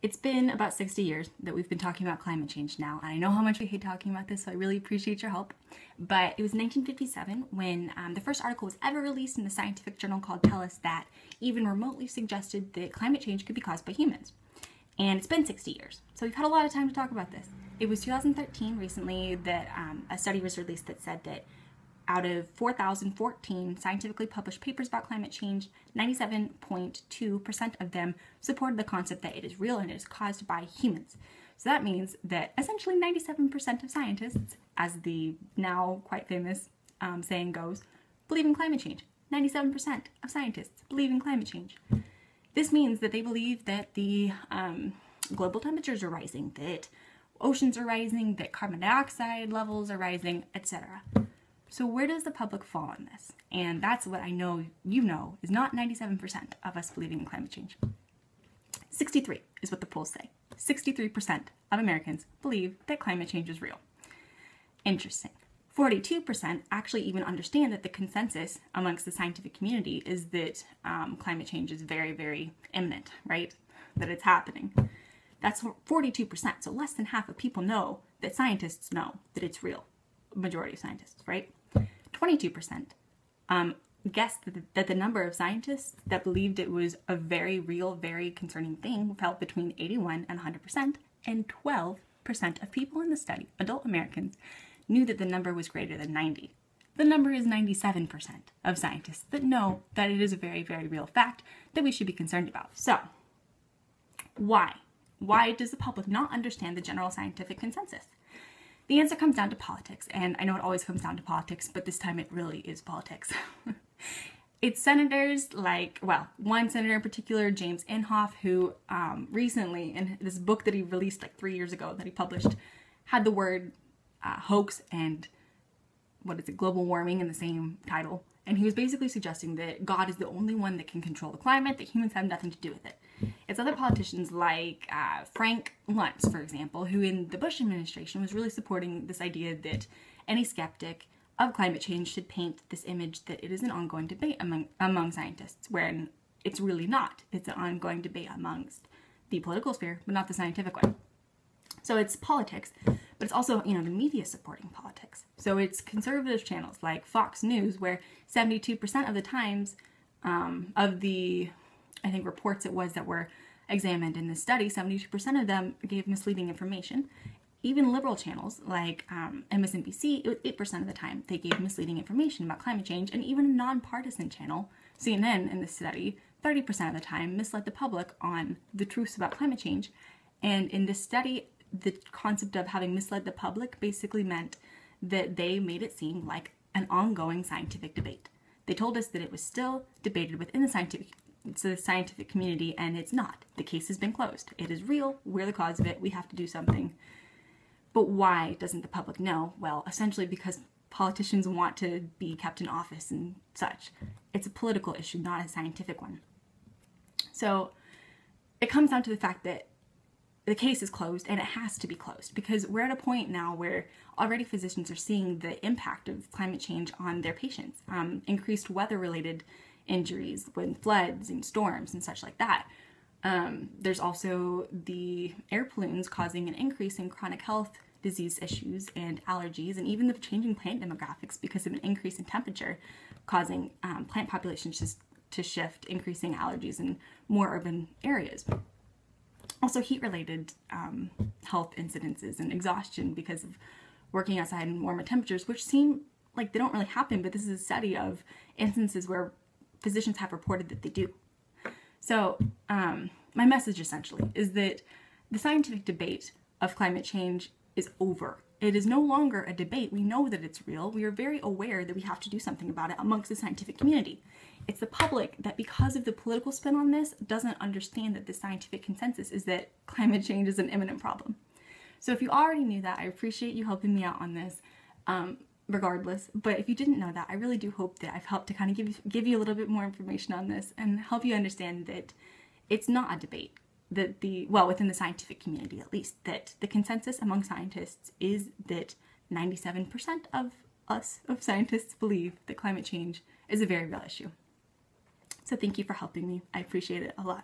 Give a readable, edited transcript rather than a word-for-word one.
It's been about 60 years that we've been talking about climate change now, and I know how much we hate talking about this, so I really appreciate your help. But it was 1957 when the first article was ever released in a scientific journal called Tell Us that even remotely suggested that climate change could be caused by humans. And it's been 60 years, so we've had a lot of time to talk about this. It was 2013 recently that a study was released that said that out of 4,014 scientifically published papers about climate change, 97.2% of them supported the concept that it is real and it is caused by humans. So that means that essentially 97% of scientists, as the now quite famous saying goes, believe in climate change. 97% of scientists believe in climate change. This means that they believe that the global temperatures are rising, that oceans are rising, that carbon dioxide levels are rising, etc. So where does the public fall on this? And that's what I know you know is not 97% of us believing in climate change. 63 is what the polls say. 63% of Americans believe that climate change is real. Interesting. 42% actually even understand that the consensus amongst the scientific community is that climate change is very, very imminent, right? That it's happening. That's 42%. So less than half of people know that scientists know that it's real. Majority of scientists, right? 22% guessed that the number of scientists that believed it was a very real, very concerning thing fell between 81 and 100%, and 12% of people in the study, adult Americans, knew that the number was greater than 90. The number is 97% of scientists that know that it is a very, very real fact that we should be concerned about. So, why? Why does the public not understand the general scientific consensus? The answer comes down to politics, and I know it always comes down to politics, but this time it really is politics. It's senators like, well, one senator in particular, James Inhofe, who recently, in this book that he released like 3 years ago that he published, had the word hoax and, global warming in the same title. And he was basically suggesting that God is the only one that can control the climate, that humans have nothing to do with it. It's other politicians like Frank Luntz, for example, who in the Bush administration was really supporting this idea that any skeptic of climate change should paint this image that it is an ongoing debate among scientists, wherein it's really not. It's an ongoing debate amongst the political sphere, but not the scientific one. So it's politics, but it's also, the media supporting politics. So it's conservative channels like Fox News, where 72% of the times of the, I think, reports it was that were examined in this study, 72% of them gave misleading information. Even liberal channels like MSNBC, it was 8% of the time they gave misleading information about climate change, and even a nonpartisan channel, CNN, in this study, 30% of the time misled the public on the truths about climate change. And in this study, the concept of having misled the public basically meant that they made it seem like an ongoing scientific debate. They told us that it was still debated within the scientific community, and it's not. The case has been closed. It is real. We're the cause of it. We have to do something. But why doesn't the public know? Well, essentially because politicians want to be kept in office and such. It's a political issue, not a scientific one. So it comes down to the fact that the case is closed, and it has to be closed because we're at a point now where already physicians are seeing the impact of climate change on their patients. Increased weather-related injuries with floods and storms and such like that. There's also the air pollutants causing an increase in chronic health disease issues and allergies, and even the changing plant demographics because of an increase in temperature causing plant populations to shift, increasing allergies in more urban areas. Also heat-related health incidences and exhaustion because of working outside in warmer temperatures, which seem like they don't really happen, but this is a study of instances where physicians have reported that they do. So my message essentially is that the scientific debate of climate change is over. It is no longer a debate. We know that it's real. We are very aware that we have to do something about it amongst the scientific community. It's the public that, because of the political spin on this, doesn't understand that the scientific consensus is that climate change is an imminent problem. So if you already knew that, I appreciate you helping me out on this, regardless. But if you didn't know that, I really do hope that I've helped to kind of give you a little bit more information on this and help you understand that it's not a debate. That within the scientific community at least, that the consensus among scientists is that 97% of scientists believe that climate change is a very real issue. So thank you for helping me. I appreciate it a lot.